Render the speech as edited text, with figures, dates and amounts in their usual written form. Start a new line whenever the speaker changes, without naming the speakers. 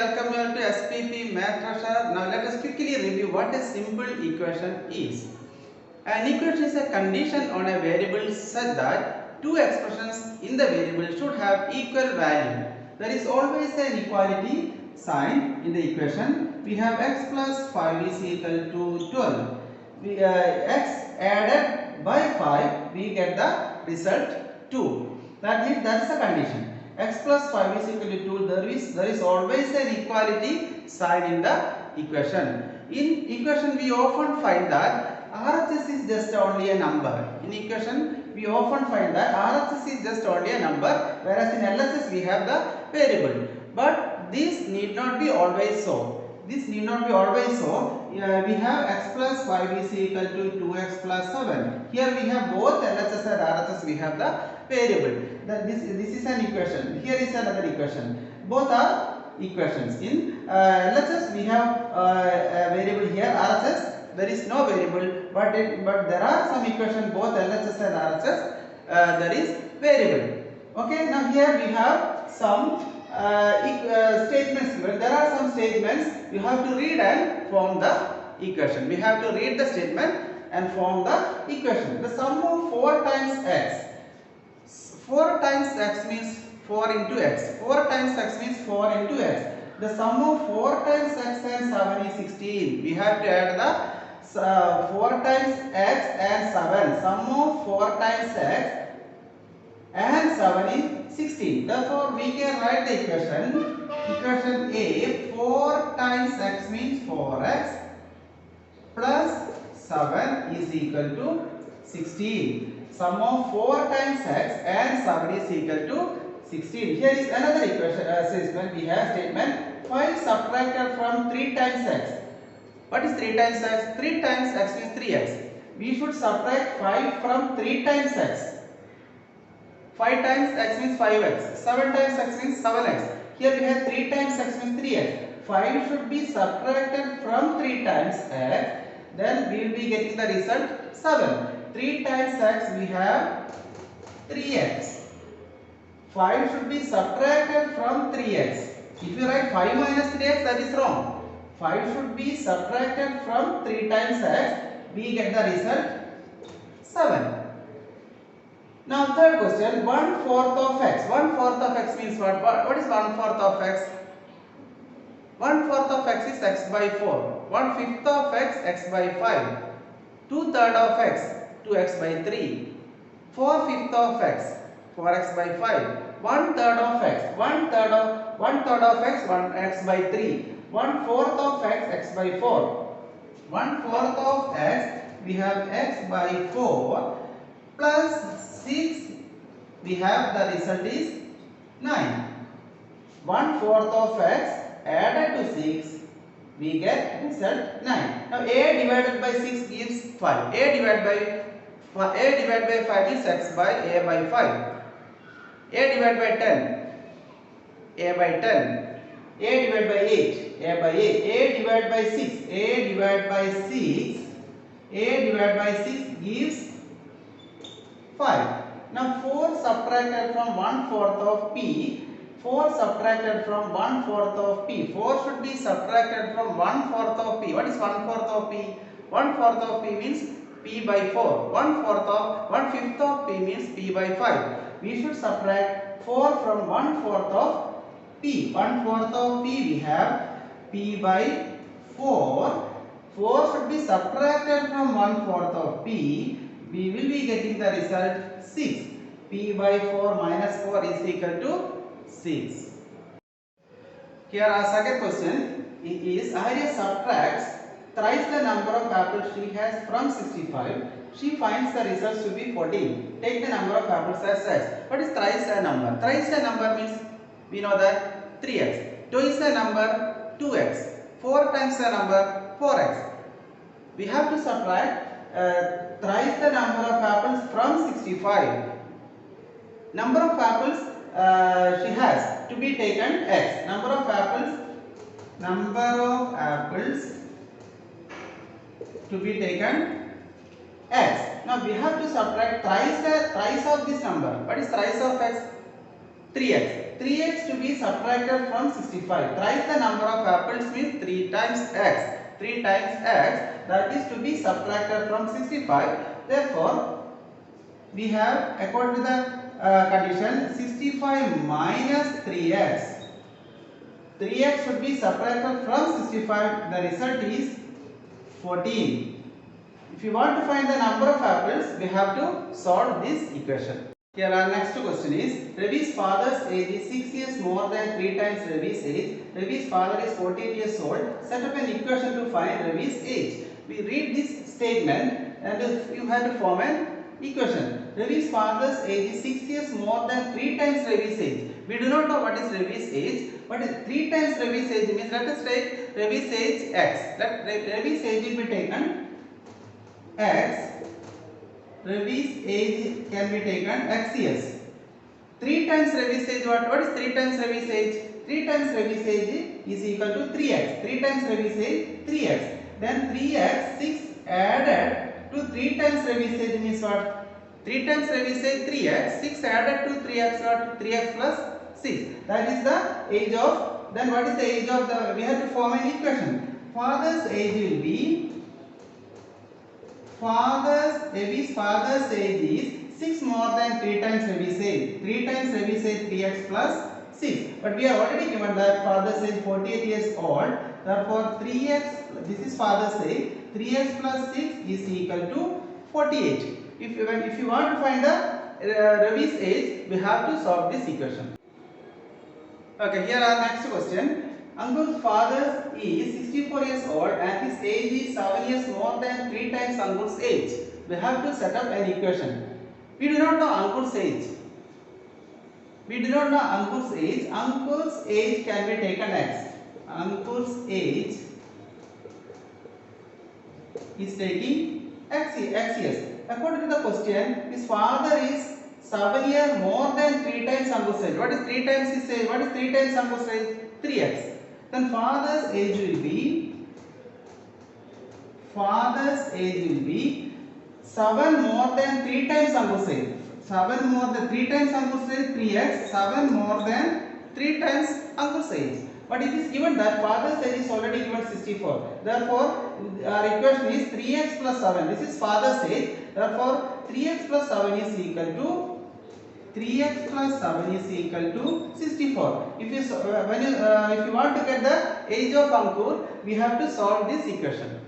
welcome you all to Spp Math Treasure. Now let us quickly review what a simple equation is. An equation is a condition on a variable such that two expressions in the variable should have equal value. There is always an equality sign in the equation. We have x plus 5 is equal to 12. X added by 5, we get the result 2. That means that is a condition. X plus 5 is equal to 2. There is always an equality sign in the equation. In equation we often find that RHS is just only a number. In equation we often find that RHS is just only a number, whereas in LHS we have the variable. But this need not be always so. This need not be always so. We have x plus 5 is equal to 2x plus 7. Here we have both LHS and RHS. We have the variable. This is an equation. Here is another equation. Both are equations. In LHS we have a variable here. RHS there is no variable, but there are some equations both LHS and RHS. There is variable. Okay. Now here we have some statements given. There are some statements you have to read and form the equation. We have to read the statement and form the equation. The sum of 4 times x. 4 times x means 4 into x. 4 times x means 4 into x. The sum of 4 times x and 7 is 16. We have to add the 4 times x and 7. Sum of 4 times x and 7 is 16. Therefore, we can write the equation. Equation A, 4 times x means 4x plus 7 is equal to 16. Sum of 4 times x and 7 is equal to 16. Here is another equation statement. We have statement 5 subtracted from 3 times x. What is 3 times x? 3 times x means 3x. We should subtract 5 from 3 times x. 5 times x means 5x. 7 times x means 7x. Here we have 3 times x means 3x. 5 should be subtracted from 3 times x. Then we will be getting the result 7. 3 times x we have 3x. 5 should be subtracted from 3x. If you write 5 minus 3x, that is wrong. 5 should be subtracted from 3 times x. We get the result 7. Now third question, 1/4 of x. 1/4 of x means what? What is 1/4 of x? 1/4 of x is x by 4. 1/5 of x, x by 5. 2/3 of x, 2x by 3. 4/5 of x, 4x by 5. 1/3 of x, 1/3 of x, 1x by 3. 1/4 of x, x by 4. 1/4 of x, we have x by 4 plus 6, we have the result is 9. 1/4 of x added to 6, we get result 9. Now a divided by 6 gives 5. A divided by 5 is x by a by 5. A divided by 10, a by 10. A divided by 8, a by 8. A divided by 6, a divided by 6, a divided by 6 gives 5. Now 4 subtracted from 1/4 of p. 4 subtracted from 1/4 of p. 4 should be subtracted from 1/4 of p. What is 1/4 of p? 1/4 of p means p by 4. 1/5 of p means p by 5. We should subtract 4 from 1/4 of p. 1/4 of p we have p by 4. 4 should be subtracted from 1/4 of p. We will be getting the result 6. P by 4 minus 4 is equal to 6. Here our second question is Arya subtracts thrice the number of apples she has from 65. She finds the results to be 14. Take the number of apples as x. What is thrice a number? Thrice a number means we know that 3x. Twice a number 2x. 4 times a number 4x. We have to subtract thrice the number of apples from 65. Number of apples she has to be taken x. Number of apples to be taken x. Now we have to subtract thrice of this number. What is thrice of x? 3x. 3x to be subtracted from 65. Thrice the number of apples means 3 times x. 3 times x, that is to be subtracted from 65. Therefore, we have, according to the condition, 65 minus 3x. 3x should be subtracted from 65. The result is 14. If you want to find the number of apples, we have to solve this equation. Here our next question is, Ravi's father's age is 6 years more than 3 times Ravi's age. Ravi's father is 14 years old. Set up an equation to find Ravi's age. We read this statement and you have to form an equation. Ravi's father's age is 6 years more than 3 times Ravi's age. We do not know what is Ravi's age. What is 3 times Ravi's age means, let us take Ravi's age x. Let Ravi's age will be taken x. Ravi's age can be taken x years. 3 times Ravi's age, what is 3 times Ravi's age? 3 times Ravi's age is equal to 3x. 3 times Ravi's age, 3x. Then 3x, 6 added to 3 times Ravi's age means what? 3 times Ravi's age, 3x. 6 added to 3x, what? 3x plus 6. That is the age of, then what is the age of the, we have to form an equation. Father's age will be, Ravi's father's age is 6 more than 3 times Ravi's age. 3 times Ravi's age, 3x plus 6. But we are already given that father's age 48 years old. Therefore 3x, this is father's age, 3x plus 6 is equal to 48. If you want to find the Ravi's age, we have to solve this equation. Okay, here our next question. Uncle's father is 64 years old and his age is 7 years more than 3 times uncle's age. We have to set up an equation. We do not know uncle's age. We do not know uncle's age. Uncle's age can be taken x. Uncle's age is taking x years. According to the question, his father is 7 years more than 3 times uncle's age. What is 3 times his age? What is 3 times uncle's age? 3x. Then father's age will be 7 more than 3 times uncle's age. 7 more than 3 times uncle's age, 3x. 7 more than 3 times uncle's age. But it is given that father's age is already given 64. Therefore, our equation is 3x plus 7. This is father's age. Therefore, 3x plus 7 is equal to 3x plus 7 is equal to 64. If you want to get the age of uncle, we have to solve this equation.